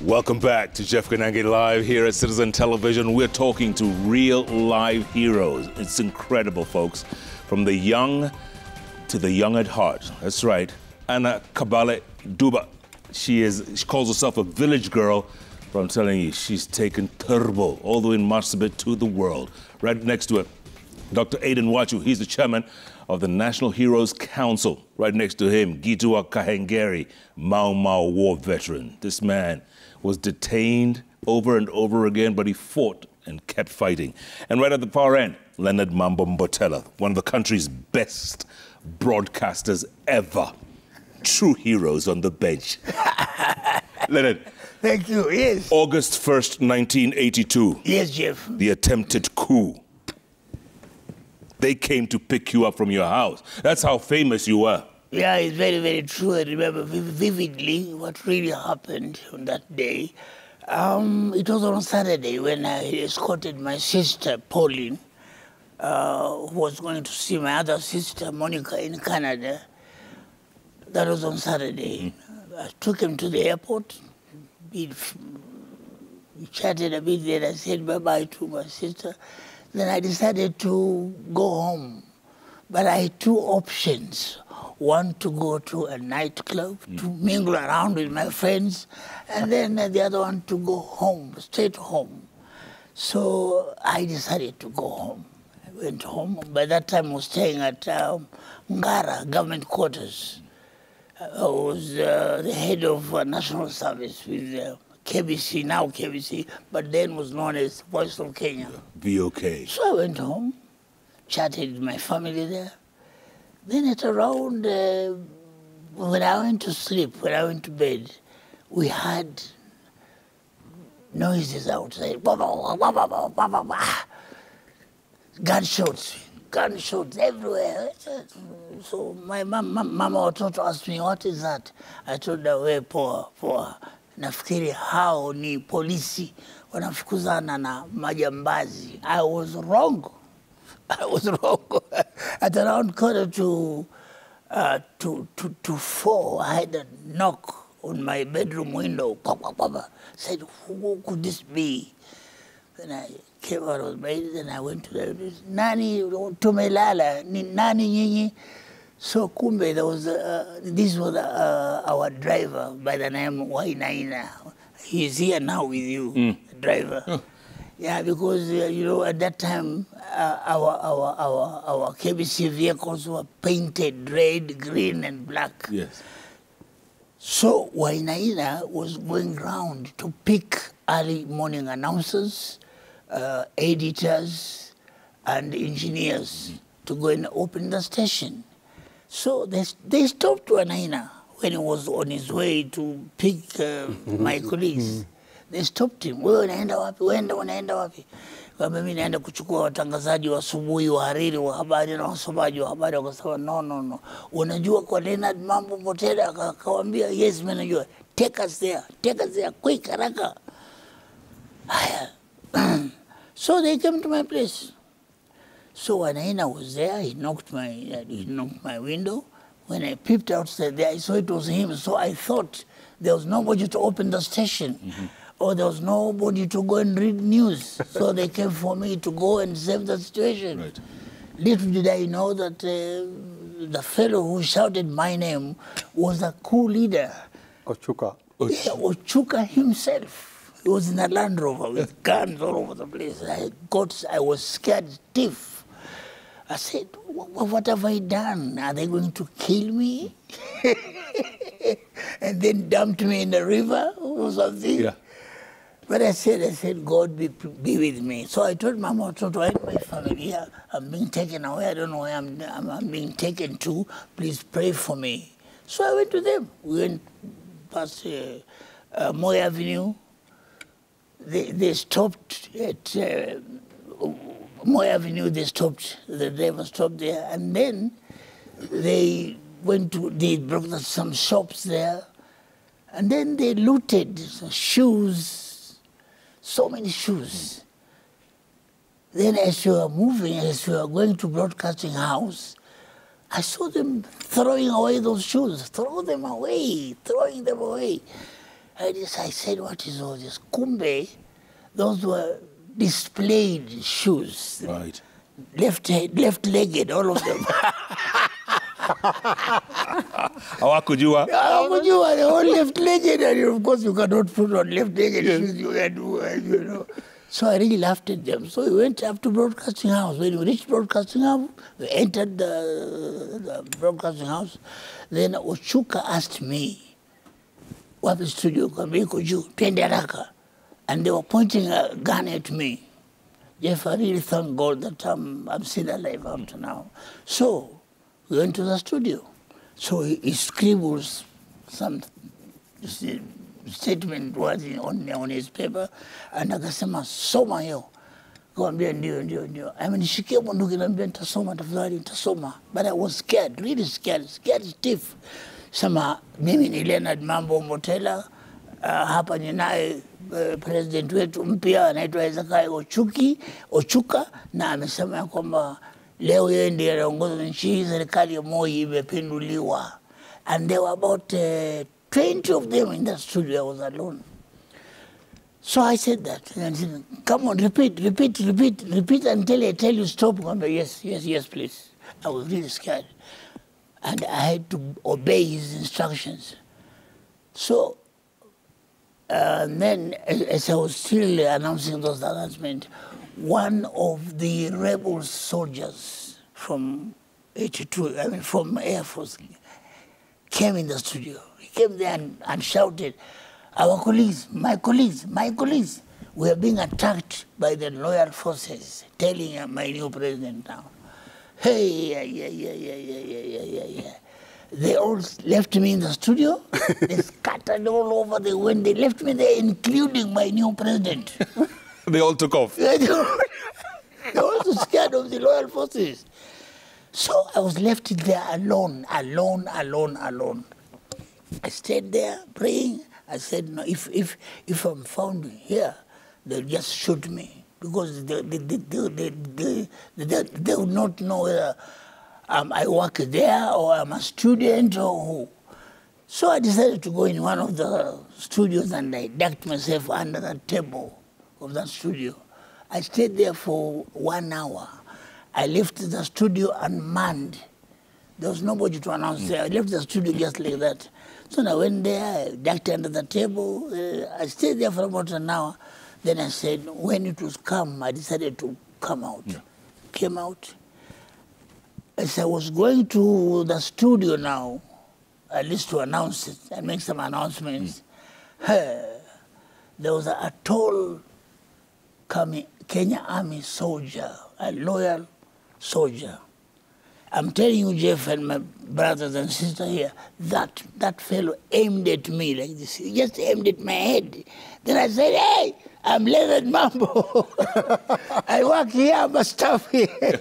Welcome back to JKLive here at Citizen Television. We're talking to real live heroes. It's incredible, folks. From the young to the young at heart. That's right. Anna Qabale Duba. She calls herself a village girl, but I'm telling you, she's taken turbo all the way in Marsabit to the world. Right next to her, Dr. Aiden Wachu. He's the chairman of the National Heroes Council. Right next to him, Gitua Kahengeri, Mau Mau war veteran. This man was detained over and over again, but he fought and kept fighting. And right at the far end, Leonard Mambo Mbotela, one of the country's best broadcasters ever. True heroes on the bench. Leonard. Thank you, yes. August 1st, 1982. Yes, Jeff. The attempted coup. They came to pick you up from your house. That's how famous you were. Yeah, it's very, very true. I remember vividly what really happened on that day. It was on Saturday when I escorted my sister, Pauline, who was going to see my other sister, Monica, in Canada. That was on Saturday. I took him to the airport. We chatted a bit, then I said bye-bye to my sister. Then I decided to go home. But I had two options. One, to go to a nightclub, to mingle around with my friends, and then the other one to go home, straight home. So I decided to go home. I went home. By that time, I was staying at Ngara, government quarters. I was the head of national service with KBC, now KBC, but then was known as Voice of Kenya. VOK. So I went home, chatted with my family there. Then at around, when I went to sleep, when I went to bed, we had noises outside. Gunshots everywhere. So my mama asked me, what is that? I told her, we poa. Nafikiri hao ni polisi wanafukuzana na majambazi. I was wrong. At around quarter to 4, I had a knock on my bedroom window. Papa said, who could this be? Then I came out of bed and I went to the nani tumelala ni nani nyinyi. So kumbe there was this was our driver by the name Wainaina. He's here now with you, the driver. Oh. Yeah, because you know at that time our KBC vehicles were painted red, green, and black. Yes. So Wainaina was going round to pick early morning announcers, editors, and engineers to go and open the station. So they stopped Wainaina when he was on his way to pick my colleagues. They stopped him. Wewe unaenda wapi? Unaenda wapi? Kwamba mimi naenda kuchukua watangazaji wa asubuhi, wahariri wa habari na wasomaji wa habari. Wakasema no. Unajua kwa Leonard Mambo Mbotela? Akawaambia yes, mimi najua. Take us there, quick, haraka. So they came to my place. So when Aina was there, he knocked my window. When I peeped outside there, I saw it was him. So I thought there was nobody to open the station. Or there was nobody to go and read news. So they came for me to go and save the situation. Right. Little did I know that the fellow who shouted my name was a coup leader. Ochuka. Yeah, Ochuka himself. He was in a Land Rover with guns all over the place. I was scared stiff. I said, what have I done? Are they going to kill me? And then dumped me in the river or something? Yeah. But I said, God be with me. So I told Mama, to my family, here, I'm being taken away. I don't know where I'm being taken to. Please pray for me. So I went to them. We went past Moy Avenue. They stopped at Moy Avenue. The driver stopped there. And then they broke some shops there. And then they looted shoes. So many shoes. Then as we were moving, as we were going to Broadcasting House, I saw them throwing away those shoes, throwing them away. I said, what is all this? Kumbe, those were displayed shoes. Right. Left-legged, all of them. Hawakujua. Hawakujua, they're all left-legged, and of course you cannot put on left-legged shoes, you know. So I really laughed at them. So we went up to Broadcasting House. When we reached Broadcasting House, we entered the Broadcasting House. Then Ochuka asked me, wapi studio? Kwambiko juu, twende haraka. And they were pointing a gun at me. Jeff, I really thank God that I'm still alive up to now. So we went to the studio. So he scribbles some statement was on his paper, and akasema soma hiyo. Kaambia ndio. Amenishikia bunduki na mbia nitasoma tafadhali nitasoma. But I was scared, really scared stiff. Sema mimi ni Leonard Mambo Mbotela, hapa ninaye president wetu mpya anaitwa Ezekiel Ochuka, na amesema kwamba leo yeye ndiye anaongoza nchi hii, serikali ya Moi imepinduliwa. And there were about 20 of them in that studio. I was alone. So I said that. And I said, come on, repeat until I tell you stop. Yes, please. I was really scared. And I had to obey his instructions. So, and then as I was still announcing those announcements, one of the rebel soldiers from 82, from Air Force, came in the studio. He came there and shouted, our colleagues, my colleagues, we are being attacked by the loyal forces, telling my new president now. Hey, yeah. They all left me in the studio. They scattered all over. They left me there, including my new president. They all took off. They were also scared of the loyal forces. So I was left there alone. I stayed there praying. I said, no, if I'm found here, they'll just shoot me, because they would not know whether I work there or I'm a student or who. So I decided to go in one of the studios and I ducked myself under the table of that studio. I stayed there for 1 hour. I left the studio unmanned. There was nobody to announce there. I left the studio just like that. So I went there, I ducked under the table. I stayed there for about an hour. Then I said, when it was come, I decided to come out. Yeah. Came out. As I was going to the studio now, at least to announce it and make some announcements, there was a tall Kenya Army soldier, a loyal soldier. I'm telling you, Jeff, and my brothers and sisters here, that fellow aimed at me like this. He just aimed at my head. Then I said, hey, I'm Leonard Mambo. I work here, I'm a staff here.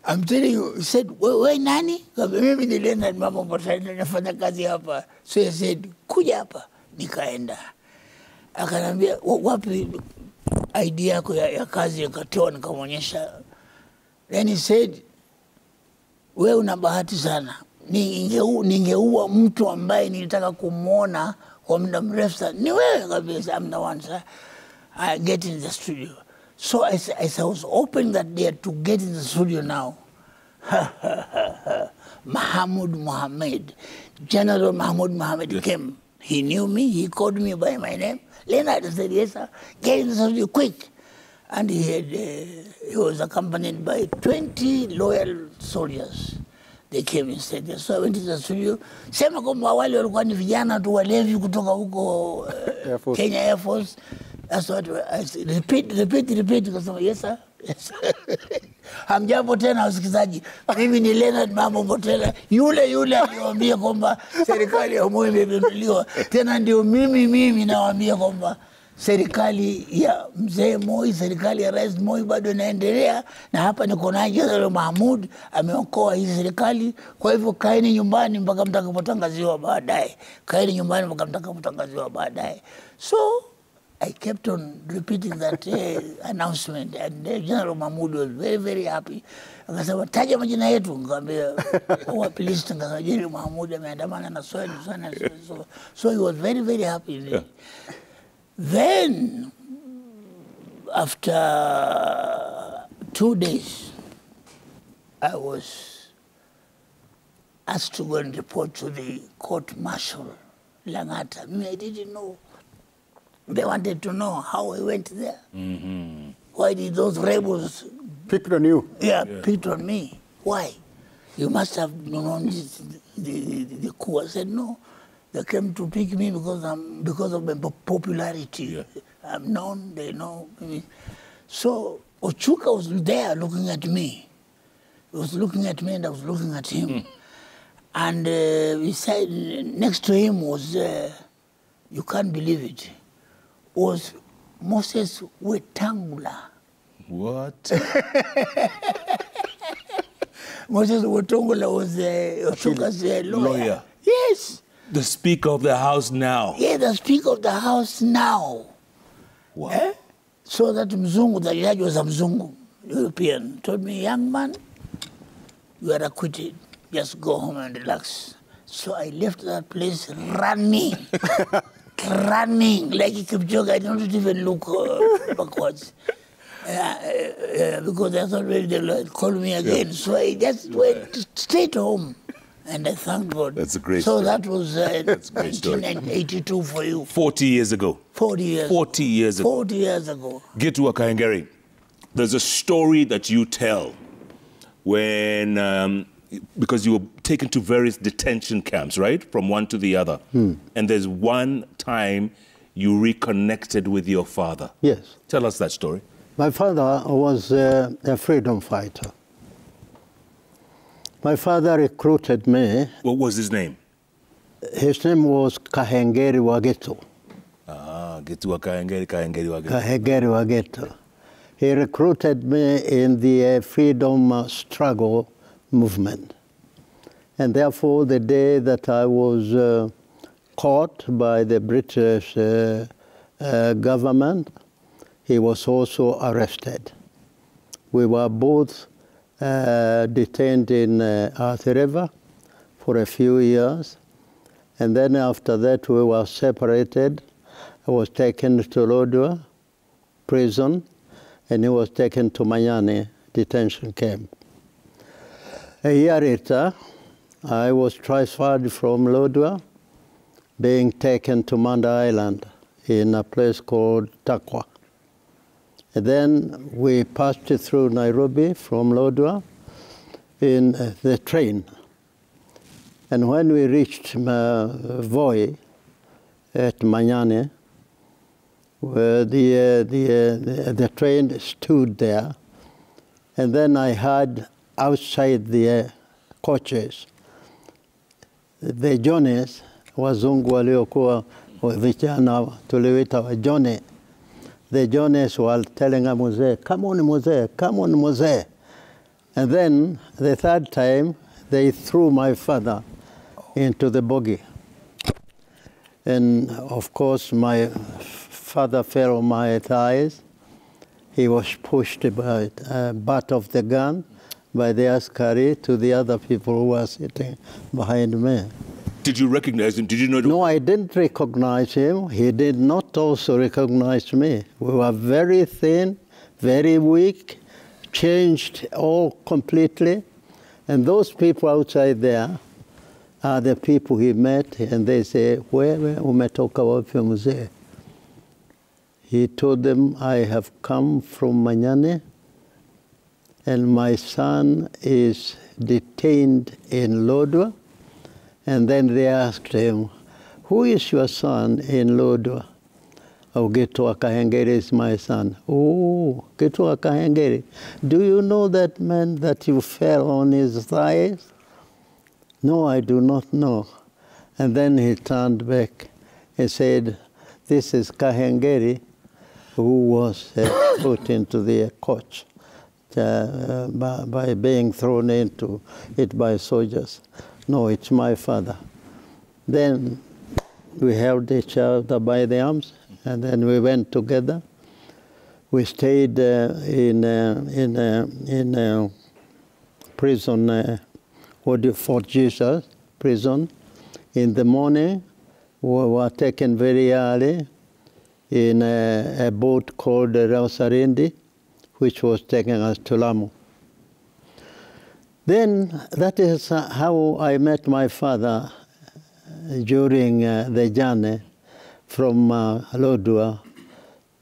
I'm telling you, he said, we nani? Mimi ni Leonard Mambo, but nafanya kazi hapa. So he said, kuja hapa. Nikaenda. Akanambia, wapi idea yako ya kazi yakatoa, nikamwonyesha. Then he said, wewe una bahati sana. Ningeua mtu ambaye nilitaka kumuona kwa muda mrefu sana. Ni wewe kabisa, I'm the one, sir. I get in the studio. So as I was opening that door to get in the studio now, General Mahmoud Mohammed came. He knew me, he called me by my name. Leonard, I said, yes, sir. Get in the studio quick. And he was accompanied by 20 loyal soldiers. They came instead there. So I went to the studio. Sema kwamba wale walikuwa ni vijana tu walevi kutoka huko Kenya Air Force. That's what I said. Repeat. Kasema, yes, sir. Yes. Hamjambo tena wasikilizaji. Mimi ni Leonard Mambo Mbotela. Yule aliwaambia kwamba serikali ya Moi imepinduliwa. Tena ndio mimi nawaambia kwamba serikali ya mzee Moi, serikali ya Rais Moi bado inaendelea, na hapa niko na General Mahmoud ameokoa hii serikali. Kwa hivyo kaeni nyumbani mpaka mtakapotangaziwa baadaye. So I kept on repeating that announcement, and General Mahmoud was very, very happy. Akasema taja majina yetu, nikamwambia wapi list, nikasema General Mahmoud ameandamana na so and so and so. So he was very, very happy. Yeah. Then, after 2 days, I was asked to go and report to the court martial, Langata. I didn't know. They wanted to know how I went there. Mm-hmm. Why did those rebels pick on you? Yeah, picked on me. Why? You must have known the coup. I said, no. They came to pick me because of my popularity. Yeah. I'm known, they know me. So Ochuka was there looking at me. He was looking at me and I was looking at him. Mm. And beside, next to him was, you can't believe it, was Moses Wetangula. What? Moses Wetangula was Ochuka's lawyer. Yes. The Speaker of the House now. Yeah, the Speaker of the House now. Wow. Eh? So that Mzungu, the judge was a Mzungu, European, told me, young man, you are acquitted. Just go home and relax. So I left that place running. Running like a Kipchoge. I didn't even look backwards. Because I thought maybe they'll call me again. Yeah. So I just went straight home. And I thank God. That's a great story. So that was 1982 for you. 40 years ago. 40 years 40 years ago. 40 years ago. Gitu Wakahengeri, there's a story that you tell when, because you were taken to various detention camps, right? From one to the other. And there's one time you reconnected with your father. Yes. Tell us that story. My father was a freedom fighter. My father recruited me. What was his name? His name was Kahengeri Wageto. Ah, Gitu Kahengeri Wageto. Kahengeri Wageto. He recruited me in the freedom struggle movement. And therefore, the day that I was caught by the British government, he was also arrested. We were both detained in Athi River for a few years. And then after that, we were separated. I was taken to Lodwar prison, and he was taken to Manyani detention camp. A year later, I was transferred from Lodwar, being taken to Manda Island in a place called Takwa. And then we passed through Nairobi from Lodwar in the train. And when we reached Voi at Manyani, where the train stood there, and then I heard outside the coaches, the Johnnies, wazungu waliokuwa vijana tuliwita wa Johnny. The Johnnies were telling Mzee, come on Mzee, come on Mzee. And then the third time, they threw my father into the buggy. And of course, my father fell on my thighs. He was pushed by the butt of the gun by the askari to the other people who were sitting behind me. Did you recognize him? Did you know? No, I didn't recognize him. He did not also recognize me. We were very thin, very weak, changed all completely. And those people outside there are the people he met, and they say, where umetoka wapi mzee? He told them, I have come from Manyani, and my son is detained in Lodwar. And then they asked him, who is your son in Lodwar? Oh, Gitu Wakahengeri is my son. Oh, Gitu Wakahengeri. Do you know that man that you fell on his thighs? No, I do not know. And then he turned back and said, this is Kahengeri, who was put into the coach by being thrown into it by soldiers. No, it's my father. Then we held each other by the arms and then we went together. We stayed in prison, Fort Jesus prison. In the morning, we were taken very early in a boat called the Rausarindi, which was taking us to Lamu. Then that is how I met my father during the journey from Lodwar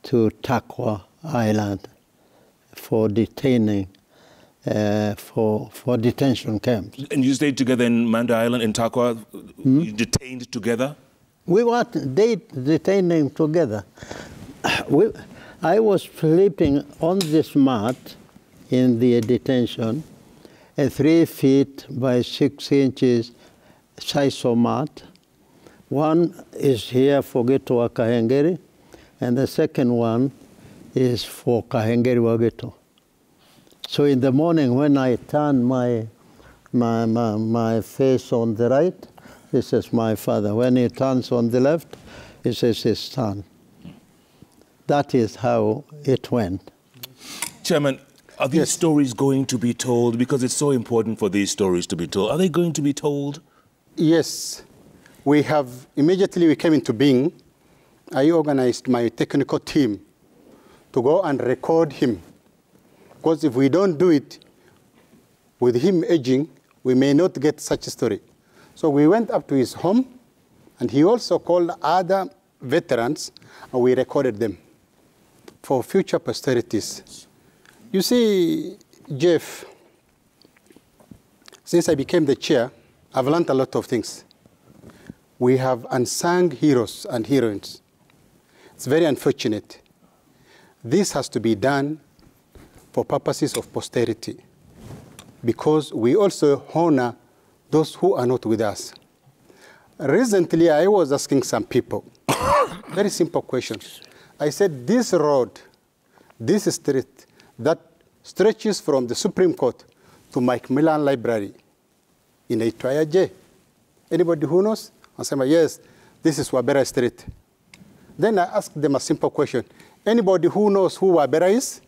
to Takwa Island for detaining, for detention camps. And you stayed together in Manda Island, in Takwa? You detained together? We were detaining together. I was sleeping on this mat in the detention, a 3 feet by 6 inches sisal mat. One is here for Geto Kahengeri, and the second one is for Kahengeri Wageto. So in the morning when I turn my face on the right, this is my father. When he turns on the left, this is his son. That is how it went. Chairman, are these stories going to be told? Because it's so important for these stories to be told. Are they going to be told? Yes. We have, immediately we came into being, I organized my technical team to go and record him. Because if we don't do it, with him aging, we may not get such a story. So we went up to his home, and he also called other veterans, and we recorded them for future posterities. You see, Jeff, since I became the chair, I've learned a lot of things. We have unsung heroes and heroines. It's very unfortunate. This has to be done for purposes of posterity, because we also honor those who are not with us. Recently, I was asking some people very simple questions. I said, this road, this street that stretches from the Supreme Court to Macmillan Library in Aitwaya J. Anybody who knows? I said, yes, this is Wabera Street. Then I asked them a simple question. Anybody who knows who Wabera is?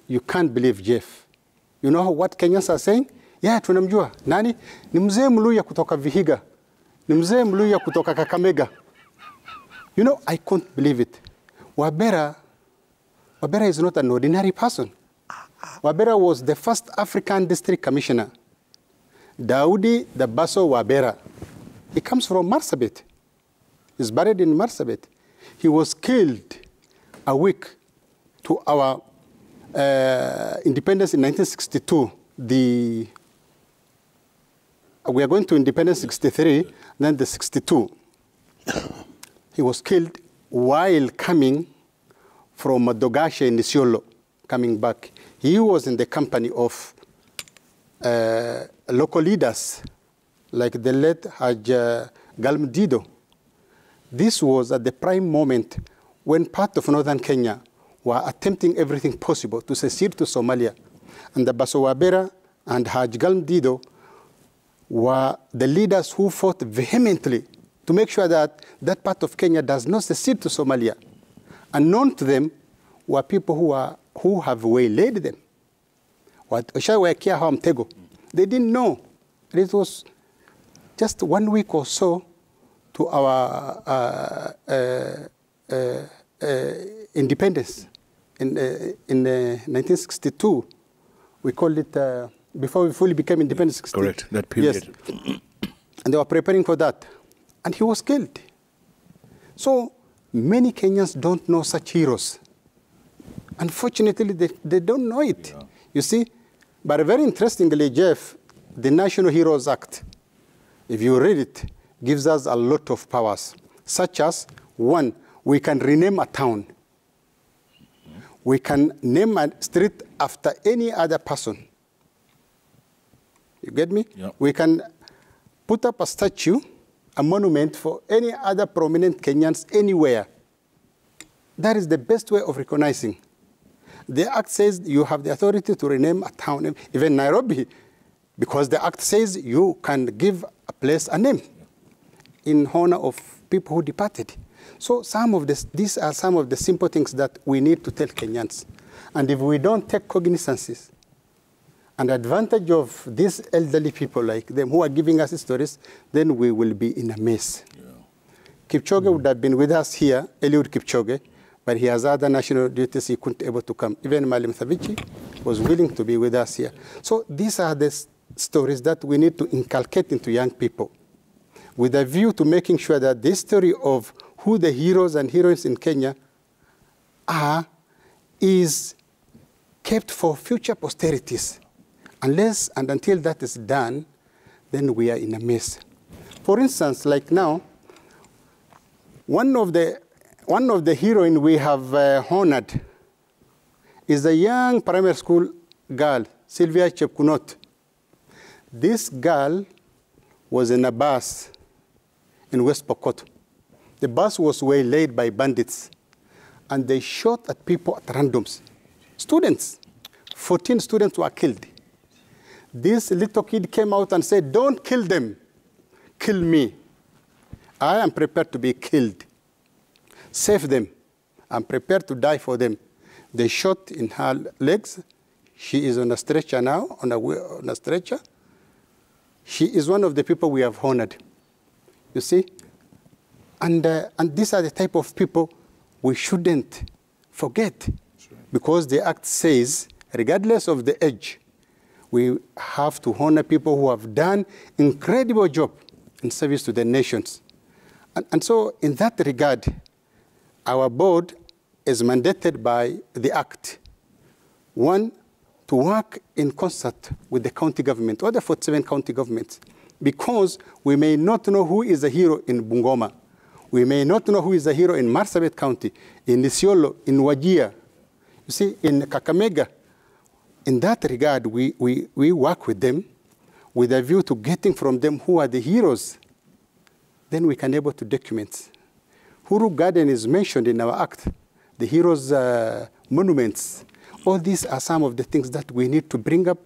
You can't believe, Jeff. You know what Kenyans are saying? Yeah, tunamjua. Nani? Ni mzee Mluya kutoka Vihiga. Ni mzee Mluya kutoka Kakamega. You know, I couldn't believe it. Wabera is not an ordinary person. Wabera was the first African district commissioner. Daudi the Baso Wabera. He comes from Marsabit. He's buried in Marsabit. He was killed a week to our independence in 1962. We are going to independence 63, then the 62. He was killed while coming from Dogashe in Isiolo, coming back. He was in the company of local leaders, like the late Haj Galm Dido. This was at the prime moment when part of northern Kenya were attempting everything possible to secede to Somalia. And the Baso Wabera and Haj Galm Dido were the leaders who fought vehemently to make sure that that part of Kenya does not secede to Somalia. Unknown to them were people who have waylaid them. They didn't know. It was just 1 week or so to our independence in 1962. We called it, before we fully became independent. Correct, that period. Yes. And they were preparing for that. And he was killed. So many Kenyans don't know such heroes. Unfortunately, they don't know it. Yeah. You see? But very interestingly, Jeff, the National Heroes Act, if you read it, gives us a lot of powers, such as, one, we can rename a town. We can name a street after any other person. You get me? Yep. We can put up a statue, a monument for any other prominent Kenyans anywhere. That is the best way of recognizing. The Act says you have the authority to rename a town, even Nairobi, because the Act says you can give a place a name in honor of people who departed. So these are some of the simple things that we need to tell Kenyans. And if we don't take cognizance and advantage of these elderly people like them who are giving us stories, then we will be in a mess. Yeah. Kipchoge would have been with us here, Eliud Kipchoge, but he has other national duties, he couldn't able to come. Even Malim Thavichi was willing to be with us here. So these are the stories that we need to inculcate into young people with a view to making sure that this story of who the heroes and heroines in Kenya are is kept for future posterities. Unless and until that is done, then we are in a mess. For instance, like now, one of the heroines we have honored is a young primary school girl, Sylvia Chepkunot. This girl was in a bus in West Pokot. The bus was waylaid by bandits, and they shot at people at randoms. Students, 14 students were killed. This little kid came out and said, "Don't kill them, kill me. I am prepared to be killed. Save them. I'm prepared to die for them." They shot in her legs. She is on a stretcher now, on a stretcher. She is one of the people we have honored, you see? And these are the type of people we shouldn't forget, because the Act says, regardless of the age, we have to honor people who have done incredible job in service to the nations. And so in that regard, our board is mandated by the Act, one, to work in concert with the county government, or the 47 county governments, because we may not know who is a hero in Bungoma. We may not know who is a hero in Marsabit County, in Isiolo, in Wajir, you see, in Kakamega. In that regard, we work with them with a view to getting from them who are the heroes. Then we can be able to document. Uhuru Garden is mentioned in our Act, the heroes' monuments. All these are some of the things that we need to bring up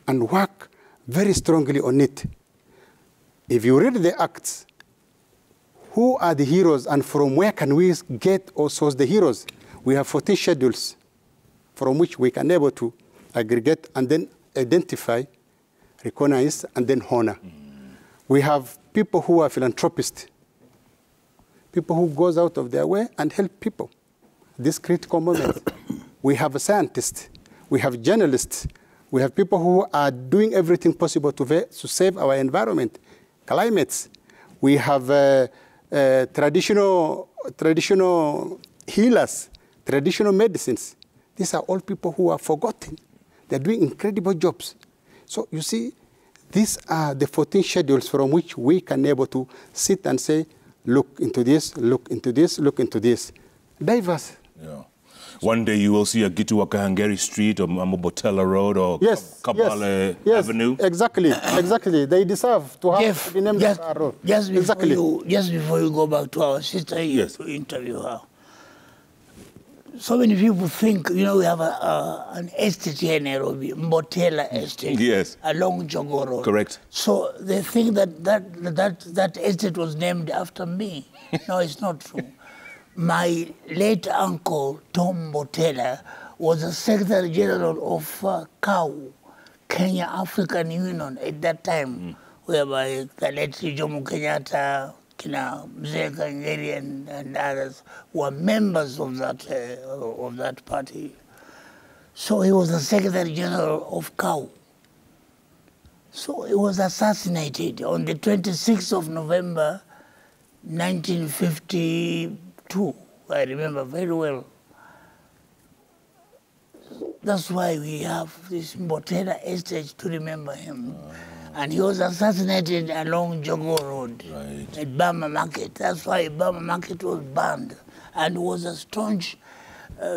and work very strongly on it. If you read the Acts, who are the heroes and from where can we get or source the heroes? We have 14 schedules from which we can be able to aggregate and then identify, recognize, and then honor. We have people who are philanthropists, people who goes out of their way and help people. This critical moment. We have a scientist, we have journalists, we have people who are doing everything possible to save our environment, climates. We have traditional healers, traditional medicines. These are all people who are forgotten. They're doing incredible jobs. So you see, these are the 14 schedules from which we can be able to sit and say, look into this, look into this, look into this. Diverse. Yeah. One day you will see a Gitu Wakahangeri Street or Mamobotella Road or Qabale Avenue. Exactly, exactly. They deserve to have to be named as our road. Just before you go back to our sister here to interview her. So many people think, you know, we have an estate here in Nairobi, Mbotela Estate. Yes. Along Jogoo Road. Correct. So they think that estate was named after me. No, it's not true. My late uncle, Tom Mbotela, was the Secretary General of KAU, Kenya African Union, at that time, whereby the late Jomo Kenyatta, Kina Mzee Kangeri and others were members of that party. So he was the Secretary General of KAU. So he was assassinated on the 26th of November, 1952. I remember very well. That's why we have this Mbotela estate to remember him. And he was assassinated along Jogoo Road at Bama Market. That's why Bama Market was banned, and was a staunch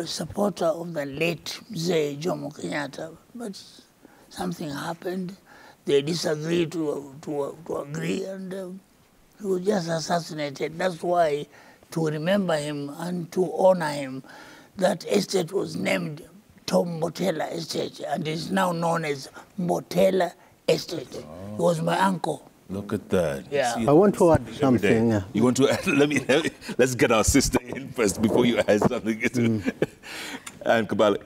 supporter of the late Mzee Jomo Kenyatta. But something happened. They disagreed to agree, and he was just assassinated. That's why, to remember him and to honor him, that estate was named Tom Mbotela Estate, and is now known as Mbotela Estate. He was my uncle. Look at that. Yeah. I want to add something. You want to add? Let's get our sister in first before you add something. And Qabale,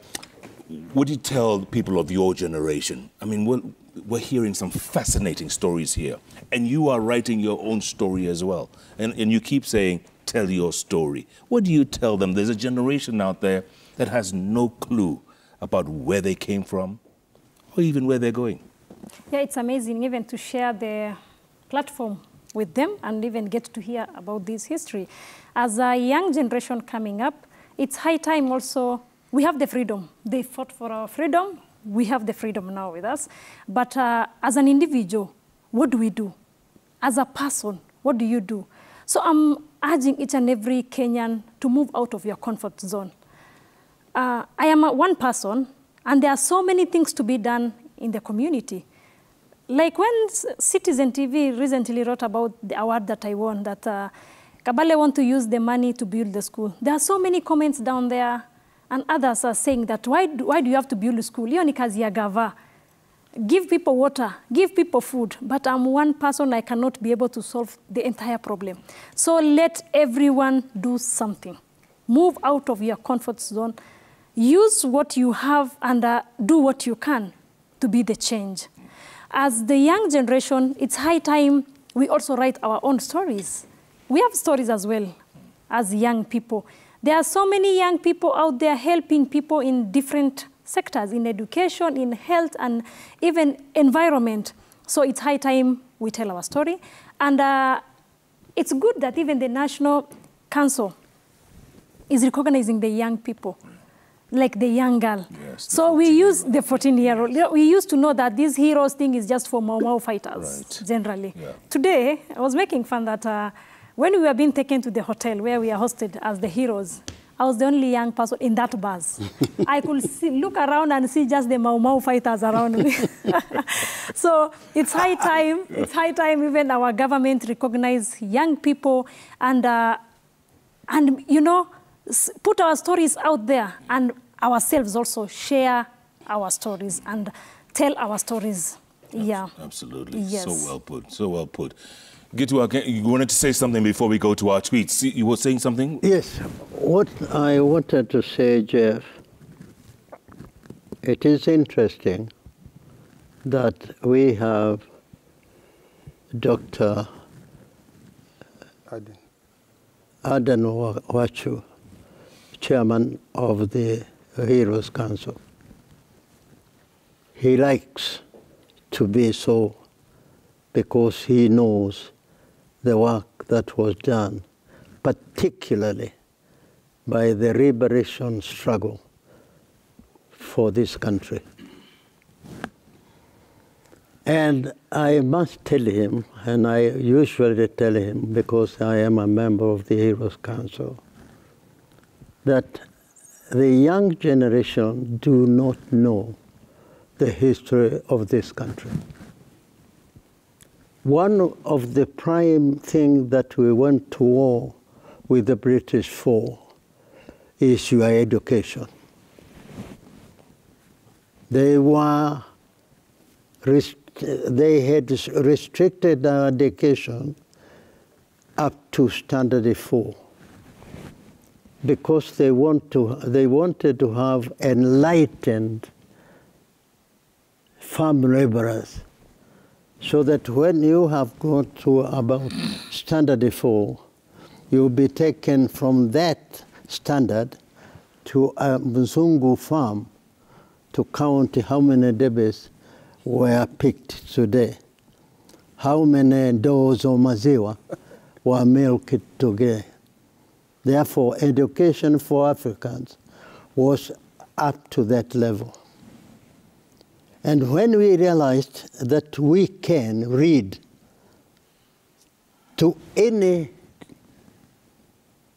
what do you tell people of your generation? I mean, we're hearing some fascinating stories here, and you are writing your own story as well. And you keep saying, tell your story. What do you tell them? There's a generation out there that has no clue about where they came from or even where they're going. Yeah, it's amazing even to share the platform with them and even get to hear about this history. As a young generation coming up, it's high time also, we have the freedom. They fought for our freedom. We have the freedom now with us. But as an individual, what do we do? As a person, what do you do? So I'm urging each and every Kenyan to move out of your comfort zone. I am one person, and there are so many things to be done in the community. Like when Citizen TV recently wrote about the award that I won, that Qabale want to use the money to build the school. There are so many comments down there, and others are saying that why do you have to build a school? Hiyo ni kazi ya gava. Give people water, give people food, but I'm one person, I cannot be able to solve the entire problem. So let everyone do something. Move out of your comfort zone. Use what you have and do what you can to be the change. As the young generation, it's high time we also write our own stories. We have stories as well as young people. There are so many young people out there helping people in different sectors, in education, in health, and even environment. So it's high time we tell our story. And it's good that even the National Council is recognizing the young people, like the young girl. Yes, so we use the 14-year-old. We used to know that this heroes thing is just for Mau fighters, generally. Yeah. Today, I was making fun that when we were being taken to the hotel where we are hosted as the heroes, I was the only young person in that bus. I could look around and see just the Mau fighters around me. So it's high time even our government recognize young people and you know, put our stories out there, and ourselves also share our stories and tell our stories. Yeah. Absolutely. Yes. So well put. So well put. You wanted to say something before we go to our tweets. You were saying something? Yes. What I wanted to say, Jeff, it is interesting that we have Dr. Aden Wachu, chairman of the Heroes Council. He likes to be so because he knows the work that was done, particularly by the liberation struggle for this country. And I must tell him, and I usually tell him because I am a member of the Heroes Council, that the young generation do not know the history of this country. One of the prime things that we went to war with the British for is your education. They had restricted our education up to standard 4 because they wanted to have enlightened farm laborers, so that when you have gone to about standard 4, you'll be taken from that standard to a Mzungu farm to count how many debes were picked today, how many doors of maziwa were milked today. Therefore, education for Africans was up to that level. And when we realized that we can read to any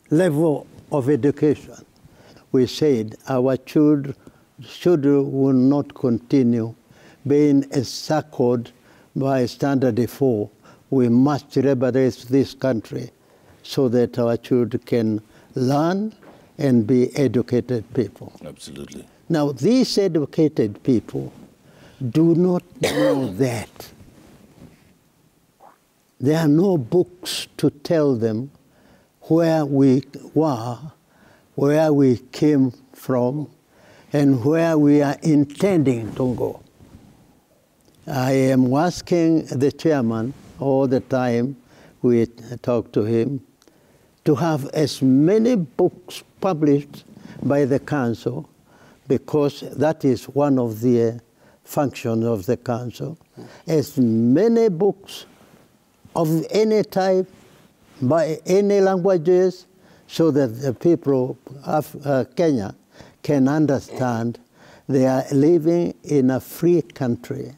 level of education, we said our children will not continue being encircled by standard 4. We must liberate this country so that our children can learn and be educated people. Absolutely. Now, these educated people do not know that. There are no books to tell them where we were, where we came from, and where we are intending to go. I am asking the chairman all the time we talk to him to have as many books published by the council, because that is one of the functions of the council, as many books of any type, by any languages, so that the people of Kenya can understand they are living in a free country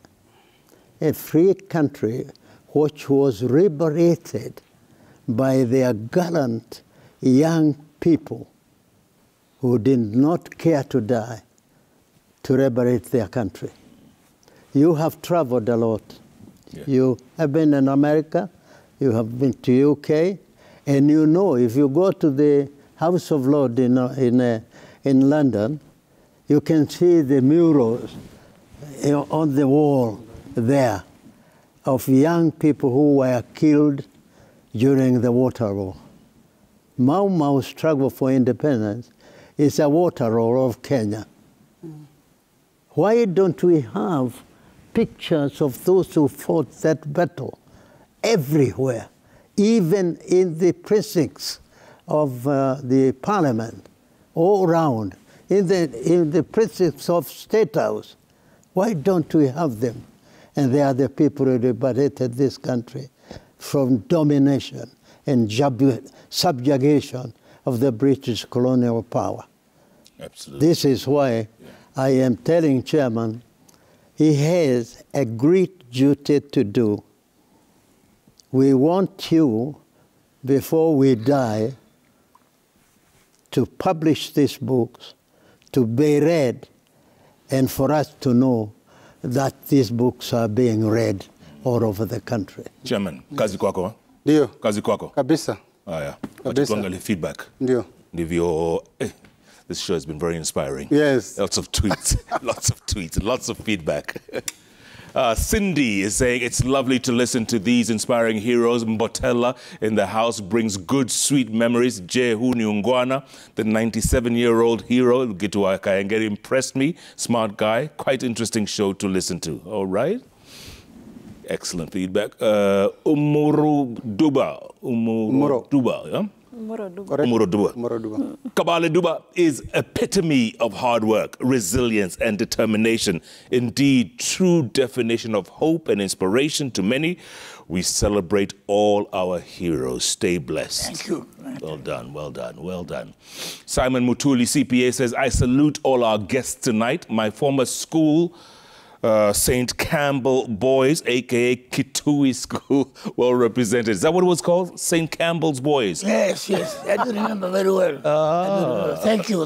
which was liberated by their gallant young people who did not care to die to liberate their country. You have traveled a lot. Yeah. You have been in America, you have been to UK, and you know if you go to the House of Lords in London, you can see the murals on the wall there of young people who were killed during the water war. Mau Mau's struggle for independence is a water war of Kenya. Why don't we have pictures of those who fought that battle everywhere, even in the precincts of the parliament, all around, in the precincts of State House? Why don't we have them? And they are the people who liberated this country from domination and subjugation of the British colonial power. Absolutely. This is why I am telling Chairman, he has a great duty to do. We want you, before we die, to publish these books, to be read, and for us to know that these books are being read all over the country. Chairman, kazi kwako? Ndio. Kazi kwako? Kabisa. Haya. Kabisa. Tuangalie feedback. Ndio. Ndivyo, this show has been very inspiring. Yes. Lots of tweets, lots of feedback. Cindy is saying, it's lovely to listen to these inspiring heroes. Mbotella in the house brings good, sweet memories. Jehu Nyungwana, the 97-year-old hero, Gitu Akaengeri, impressed me. Smart guy. Quite interesting show to listen to. All right. Excellent feedback. Uhuru Duba. Uhuru Duba, yeah? Uhuru Duba. Qabale Duba is epitome of hard work, resilience, and determination. Indeed, true definition of hope and inspiration to many. We celebrate all our heroes. Stay blessed. Thank you. Well done, well done, well done. Simon Mutuli, CPA, says, I salute all our guests tonight. My former school, St. Campbell Boys, a.k.a. Kitui School, well represented. Is that what it was called? St. Campbell's Boys? Yes, yes. I do remember very well. Thank you.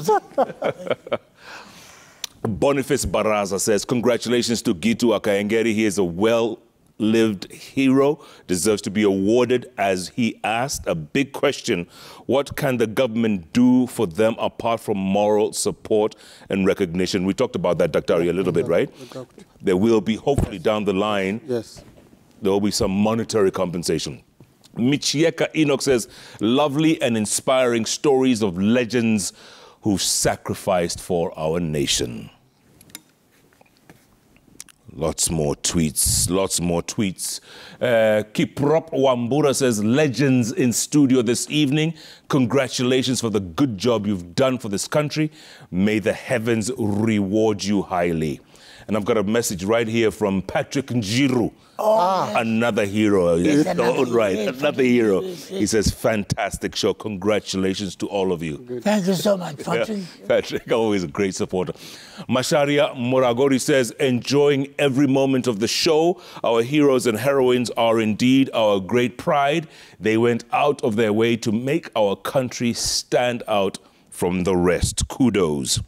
Boniface Baraza says, congratulations to Gitu Akaengeri. He is a well-lived hero, deserves to be awarded as he asked. A big question, what can the government do for them apart from moral support and recognition? We talked about that, Dr. Ari, a little bit, right? There will be, hopefully down the line, there will be some monetary compensation. Michieka Enoch says, lovely and inspiring stories of legends who sacrificed for our nation. Lots more tweets, lots more tweets. Kiprop Wambura says, legends in studio this evening. Congratulations for the good job you've done for this country. May the heavens reward you highly. And I've got a message right here from Patrick Njiru. Another hero. Yes, another hero. He says, fantastic show. Congratulations to all of you. Good. Thank you so much, Patrick. Yeah, Patrick, always a great supporter. Masharia Moragori says, enjoying every moment of the show. Our heroes and heroines are indeed our great pride. They went out of their way to make our country stand out from the rest. Kudos.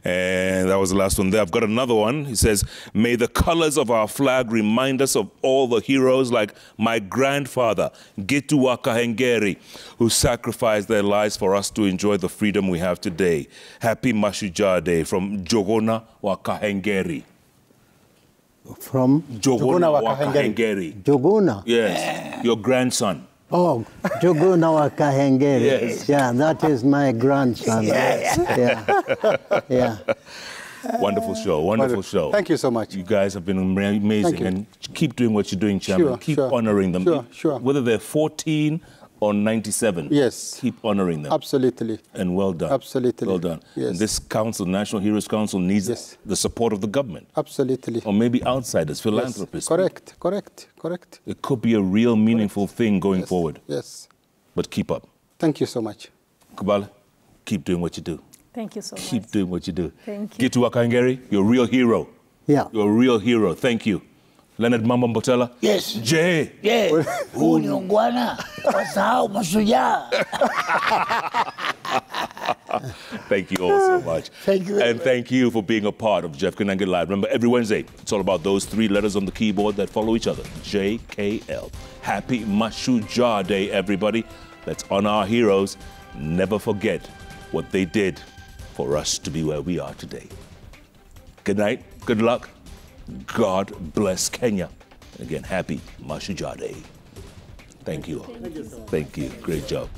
And that was the last one there. I've got another one. He says, may the colors of our flag remind us of all the heroes like my grandfather, Gitu Akaengeri, who sacrificed their lives for us to enjoy the freedom we have today. Happy Mashujaa Day from Jogona Wakahengeri. From Jogona Wakahengeri. Joguna. Yes, your grandson. Oh, Joguna Wakahengeri. Yes. Yeah, that is my grandson. Yeah. Wonderful show, wonderful show. Thank you so much. You guys have been amazing, and keep doing what you're doing, Chairman. Keep honoring them. Sure. Whether they're 14 or 97. Yes. Keep honoring them. Absolutely. And well done. Absolutely. Well done. Yes. And this council, National Heroes Council, needs the support of the government. Absolutely. Or maybe outsiders, philanthropists. Yes. Correct. It could be a real meaningful thing going forward. Yes. But keep up. Thank you so much. Qabale, keep doing what you do. Thank you so much. Keep doing what you do. Thank you. Gitu Wakahengeri, you're a real hero. Yeah. You're a real hero. Thank you. Leonard Mamba Mbotela. Yes. Jay. Yeah. Huu ni ungwana. Wasahau Mashujaa. Thank you all so much. Thank you. And thank you for being a part of Jeff Kenyan Live. Remember, every Wednesday, it's all about those 3 letters on the keyboard that follow each other. JKL. Happy Mashujaa Day, everybody. Let's honor our heroes. Never forget what they did for us to be where we are today. Good night. Good luck. God bless Kenya. Again, happy Mashujaa Day. Thank you all. Thank you. Great job.